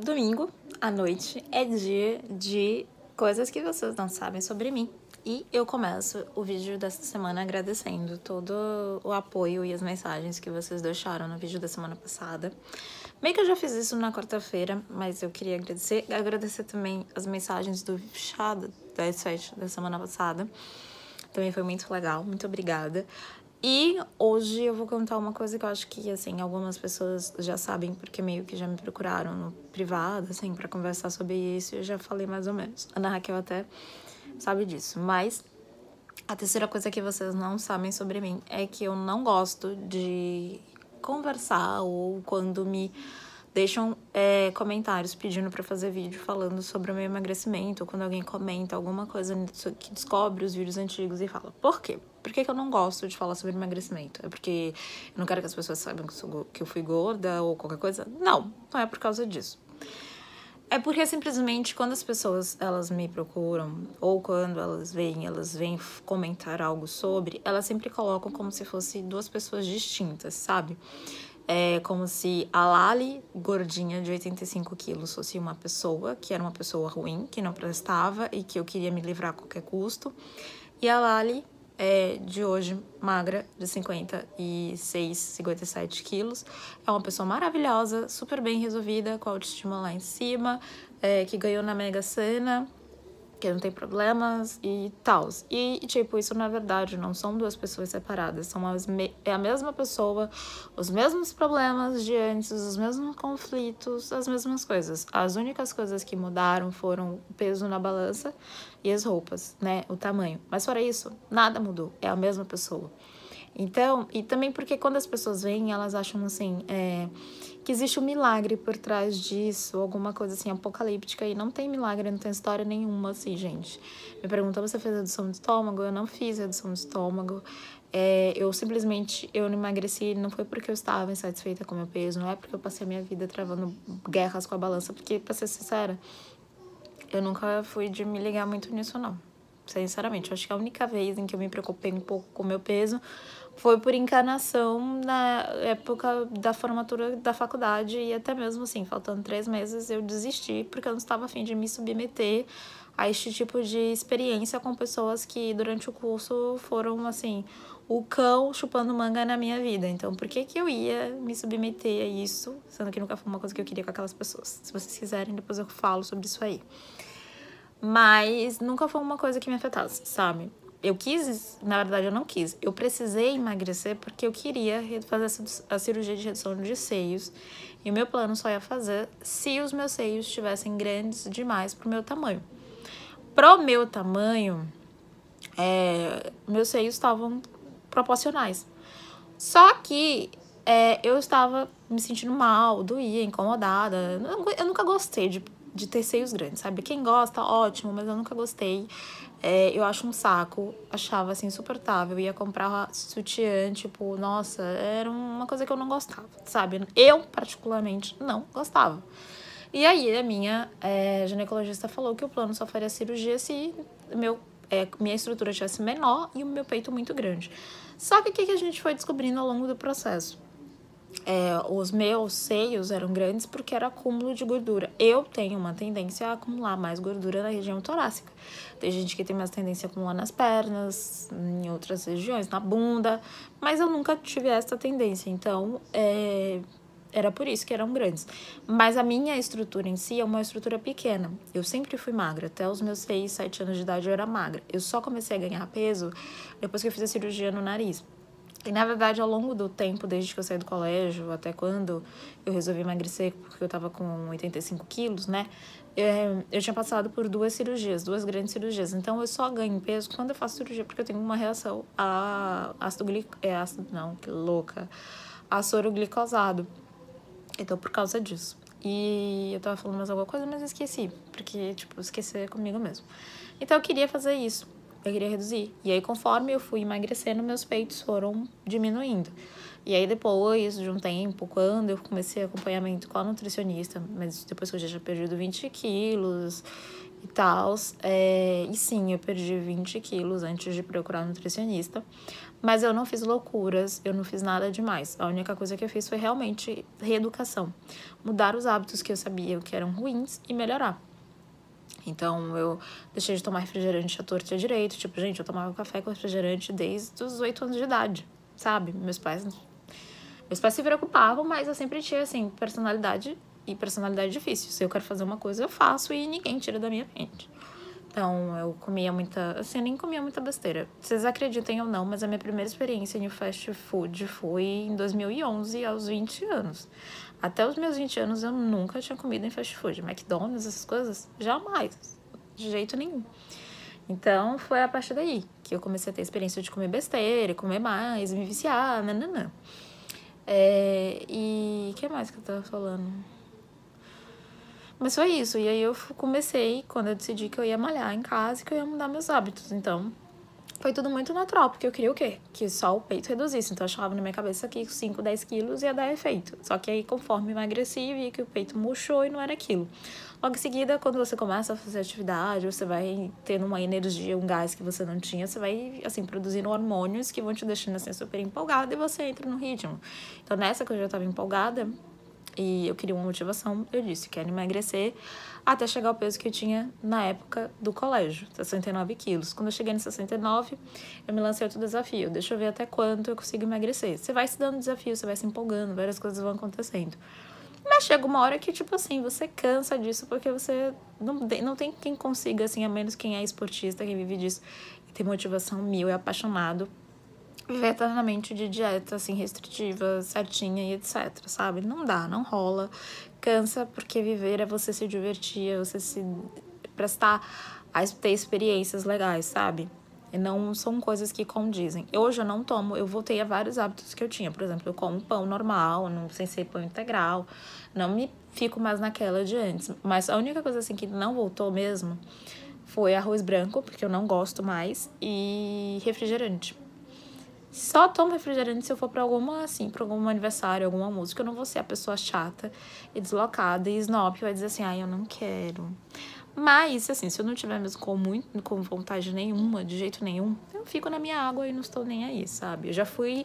Domingo à noite é dia de coisas que vocês não sabem sobre mim. E eu começo o vídeo dessa semana agradecendo todo o apoio e as mensagens que vocês deixaram no vídeo da semana passada. Meio que eu já fiz isso na quarta-feira, mas eu queria agradecer também as mensagens do chá das 7 da semana passada. Também foi muito legal, muito obrigada. E hoje eu vou contar uma coisa que eu acho que, assim, algumas pessoas já sabem, porque meio que já me procuraram no privado, assim, pra conversar sobre isso, e eu já falei mais ou menos. Ana Raquel até sabe disso, mas a terceira coisa que vocês não sabem sobre mim é que eu não gosto de conversar ou quando me deixam comentários pedindo pra fazer vídeo falando sobre o meu emagrecimento, ou quando alguém comenta alguma coisa que descobre os vídeos antigos e fala, por quê? Por que eu não gosto de falar sobre emagrecimento? É porque eu não quero que as pessoas saibam que eu fui gorda ou qualquer coisa? Não, não é por causa disso. É porque simplesmente quando as pessoas elas me procuram ou quando elas vêm comentar algo sobre, elas sempre colocam como se fossem duas pessoas distintas, sabe? É como se a Lali, gordinha de 85 quilos, fosse uma pessoa que era uma pessoa ruim, que não prestava e que eu queria me livrar a qualquer custo. E a Lali, de hoje, magra, de 56, 57 quilos, é uma pessoa maravilhosa, super bem resolvida, com a autoestima lá em cima, que ganhou na Mega Sena, que não tem problemas e tal. E, tipo, isso na verdade não são duas pessoas separadas, é a mesma pessoa, os mesmos problemas de antes, os mesmos conflitos, as mesmas coisas. As únicas coisas que mudaram foram o peso na balança e as roupas, né, o tamanho. Mas fora isso, nada mudou, é a mesma pessoa. Então, e também porque quando as pessoas vêm, elas acham assim, que existe um milagre por trás disso, alguma coisa assim apocalíptica, e não tem milagre, não tem história nenhuma assim, gente. Me perguntam, você fez redução de estômago? Eu não fiz redução de estômago. Eu não emagreci, não foi porque eu estava insatisfeita com o meu peso, não é porque eu passei a minha vida travando guerras com a balança, porque, pra ser sincera, eu nunca fui de me ligar muito nisso, não. Sinceramente, eu acho que a única vez em que eu me preocupei um pouco com o meu peso foi por encanação na época da formatura da faculdade e até mesmo assim, faltando 3 meses, eu desisti porque eu não estava a fim de me submeter a este tipo de experiência com pessoas que durante o curso foram, assim, o cão chupando manga na minha vida. Então, por que eu ia me submeter a isso, sendo que nunca foi uma coisa que eu queria com aquelas pessoas? Se vocês quiserem, depois eu falo sobre isso aí. Mas nunca foi uma coisa que me afetasse, sabe? Eu quis, na verdade eu não quis, eu precisei emagrecer porque eu queria fazer a cirurgia de redução de seios e o meu plano só ia fazer se os meus seios estivessem grandes demais pro meu tamanho. Pro meu tamanho, meus seios estavam proporcionais. Só que eu estava me sentindo mal, doía, incomodada. Eu nunca gostei de ter seios grandes, sabe? Quem gosta, ótimo, mas eu nunca gostei. Eu acho um saco, achava assim insuportável. Ia comprar sutiã, tipo, nossa, era uma coisa que eu não gostava, sabe? Eu, particularmente, não gostava. E aí a minha ginecologista falou que o plano só faria cirurgia se minha estrutura tivesse menor e o meu peito muito grande. Só que o que a gente foi descobrindo ao longo do processo? Os meus seios eram grandes porque era acúmulo de gordura. Eu tenho uma tendência a acumular mais gordura na região torácica. Tem gente que tem mais tendência a acumular nas pernas, em outras regiões, na bunda, mas eu nunca tive essa tendência, então era por isso que eram grandes. Mas a minha estrutura em si é uma estrutura pequena. Eu sempre fui magra, até os meus 6, 7 anos de idade eu era magra. Eu só comecei a ganhar peso depois que eu fiz a cirurgia no nariz. E, na verdade, ao longo do tempo, desde que eu saí do colégio, até quando eu resolvi emagrecer, porque eu tava com 85 quilos, né? Eu tinha passado por 2 cirurgias, 2 grandes cirurgias. Então, eu só ganho peso quando eu faço cirurgia, porque eu tenho uma reação a que louca. A soro glicosado. Então, por causa disso. E eu tava falando mais alguma coisa, mas eu esqueci. Porque, tipo, esquecer comigo mesmo. Então, eu queria fazer isso. Eu queria reduzir. E aí, conforme eu fui emagrecendo, meus peitos foram diminuindo. E aí, depois de um tempo, quando eu comecei acompanhamento com a nutricionista, mas depois que eu já tinha perdido 20 quilos e tal, e sim, eu perdi 20 quilos antes de procurar um nutricionista. Mas eu não fiz loucuras, eu não fiz nada demais. A única coisa que eu fiz foi realmente reeducação. Mudar os hábitos que eu sabia que eram ruins e melhorar. Então, eu deixei de tomar refrigerante à torta e à direito. Tipo, gente, eu tomava café com refrigerante desde os 8 anos de idade, sabe? Meus pais se preocupavam, mas eu sempre tinha, assim, personalidade e personalidade difícil. Se eu quero fazer uma coisa, eu faço e ninguém tira da minha mente. Então, eu comia muita... Assim, eu nem comia muita besteira. Vocês acreditem ou não, mas a minha primeira experiência em fast food foi em 2011, aos 20 anos. Até os meus 20 anos, eu nunca tinha comido em fast food. McDonald's, essas coisas, jamais. De jeito nenhum. Então, foi a partir daí que eu comecei a ter a experiência de comer besteira, comer mais, me viciar, nananã. E o que mais que eu tava falando? Mas foi isso. E aí eu comecei, quando eu decidi que eu ia malhar em casa e que eu ia mudar meus hábitos. Então, foi tudo muito natural, porque eu queria o quê? Que só o peito reduzisse. Então, eu achava na minha cabeça que 5, 10 quilos ia dar efeito. Só que aí, conforme emagreci, vi que o peito murchou e não era aquilo. Logo em seguida, quando você começa a fazer atividade, você vai tendo uma energia, um gás que você não tinha, você vai, assim, produzindo hormônios que vão te deixando, assim, super empolgada e você entra no ritmo. Então, nessa que eu já tava empolgada e eu queria uma motivação, eu disse, quero emagrecer até chegar ao peso que eu tinha na época do colégio, 69 quilos. Quando eu cheguei no 69, eu me lancei outro desafio. Deixa eu ver até quanto eu consigo emagrecer. Você vai se dando desafio, você vai se empolgando, várias coisas vão acontecendo. Mas chega uma hora que, tipo assim, você cansa disso porque você não tem quem consiga, assim, a menos quem é esportista, quem vive disso e tem motivação mil, é apaixonado, viver eternamente de dieta, assim, restritiva, certinha e etc, sabe? Não dá, não rola. Cansa porque viver é você se divertir, é você se prestar a ter experiências legais, sabe? E não são coisas que condizem. Hoje eu não tomo, eu voltei a vários hábitos que eu tinha. Por exemplo, eu como pão normal, não sem ser pão integral. Não me fico mais naquela de antes. Mas a única coisa assim que não voltou mesmo foi arroz branco, porque eu não gosto mais, e refrigerante. Só tomo refrigerante se eu for pra alguma, assim, pra algum aniversário, alguma música. Eu não vou ser a pessoa chata e deslocada e snob que vai dizer assim, ai, eu não quero. Mas, assim, se eu não tiver mesmo com vontade nenhuma, de jeito nenhum, eu fico na minha água e não estou nem aí, sabe? Eu já fui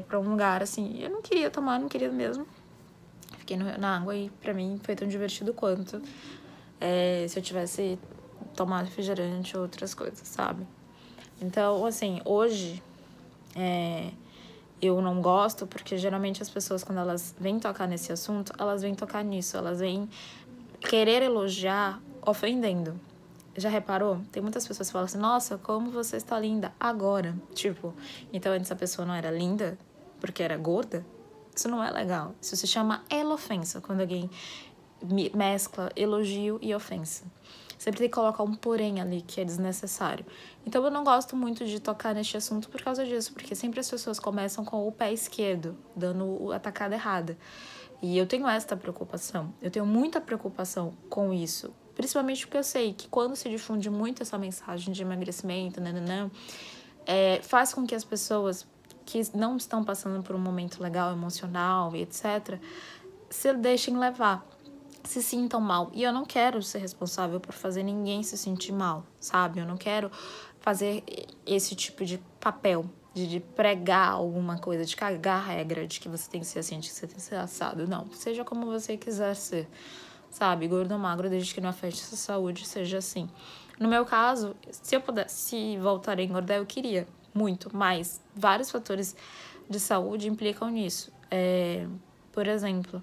pra um lugar, assim, eu não queria tomar, não queria mesmo. Fiquei na água e pra mim foi tão divertido quanto se eu tivesse tomado refrigerante ou outras coisas, sabe? Então, assim, hoje eu não gosto porque geralmente as pessoas, quando elas vêm tocar nesse assunto, elas vêm tocar nisso, elas vêm querer elogiar ofendendo. Já reparou? Tem muitas pessoas que falam assim, nossa, como você está linda agora. Tipo, então antes a pessoa não era linda porque era gorda? Isso não é legal. Isso se chama elofensa, quando alguém mescla elogio e ofensa. Sempre tem que colocar um porém ali, que é desnecessário. Então, eu não gosto muito de tocar neste assunto por causa disso, porque sempre as pessoas começam com o pé esquerdo, dando a tacada errada. E eu tenho esta preocupação. Eu tenho muita preocupação com isso. Principalmente porque eu sei que quando se difunde muito essa mensagem de emagrecimento, faz com que as pessoas que não estão passando por um momento legal, emocional e etc., se deixem levar, se sintam mal. E eu não quero ser responsável por fazer ninguém se sentir mal, sabe? Eu não quero fazer esse tipo de papel, de pregar alguma coisa, de cagar a regra de que você tem que ser assim, de que você tem que ser assado. Não, seja como você quiser ser, sabe? Gordo ou magro, desde que não afete a sua saúde, seja assim. No meu caso, se eu pudesse voltar a engordar, eu queria muito, mas vários fatores de saúde implicam nisso. Por exemplo,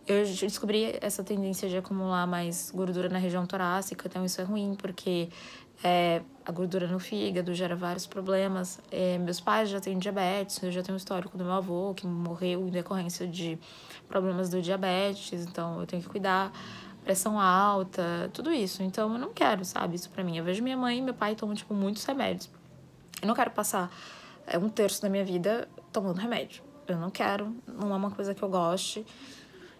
eu descobri essa tendência de acumular mais gordura na região torácica, então isso é ruim, porque a gordura no fígado gera vários problemas. Meus pais já têm diabetes, eu já tenho um histórico do meu avô, que morreu em decorrência de problemas do diabetes, então eu tenho que cuidar, pressão alta, tudo isso. Então eu não quero, sabe, isso pra mim. Eu vejo minha mãe e meu pai tomam, tipo, muitos remédios. Eu não quero passar 1/3 da minha vida tomando remédio. Eu não quero, não é uma coisa que eu goste.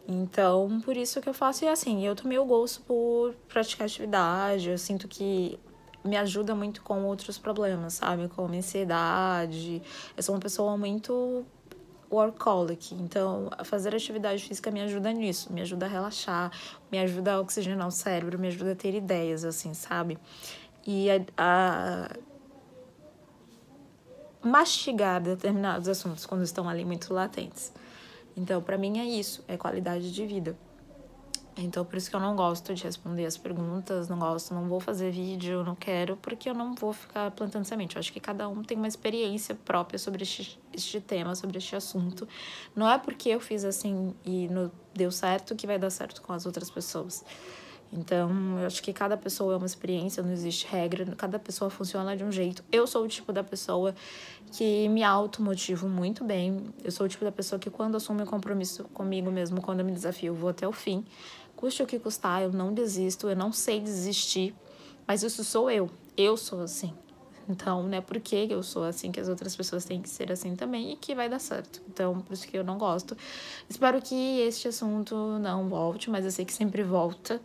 Então, por isso que eu faço. E assim, eu tomei o gosto por praticar atividade. Eu sinto que me ajuda muito com outros problemas, sabe? Como ansiedade. Eu sou uma pessoa muito workaholic, então fazer atividade física me ajuda nisso, me ajuda a relaxar, me ajuda a oxigenar o cérebro, me ajuda a ter ideias, assim, sabe? E a mastigar determinados assuntos quando estão ali muito latentes. Então, pra mim é isso, é qualidade de vida. Então, por isso que eu não gosto de responder as perguntas, não vou fazer vídeo, não quero, porque eu não vou ficar plantando semente. Eu acho que cada um tem uma experiência própria sobre este tema, sobre este assunto. Não é porque eu fiz assim e deu certo que vai dar certo com as outras pessoas. Então, eu acho que cada pessoa é uma experiência, não existe regra, cada pessoa funciona de um jeito. Eu sou o tipo da pessoa que me automotivo muito bem. Eu sou o tipo da pessoa que quando assumo um compromisso comigo mesmo, quando eu me desafio, eu vou até o fim. Custe o que custar, eu não desisto, eu não sei desistir, mas isso sou eu. Eu sou assim. Então, não é porque eu sou assim que as outras pessoas têm que ser assim também e que vai dar certo. Então, por isso que eu não gosto. Espero que este assunto não volte, mas eu sei que sempre volta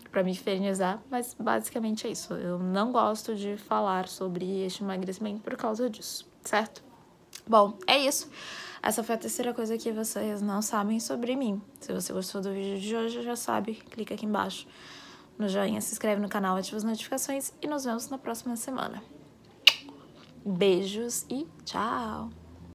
pra me infernizar, mas basicamente é isso. Eu não gosto de falar sobre este emagrecimento por causa disso, certo? Bom, é isso. Essa foi a terceira coisa que vocês não sabem sobre mim. Se você gostou do vídeo de hoje, já sabe, clica aqui embaixo no joinha, se inscreve no canal, ativa as notificações e nos vemos na próxima semana. Beijos e tchau!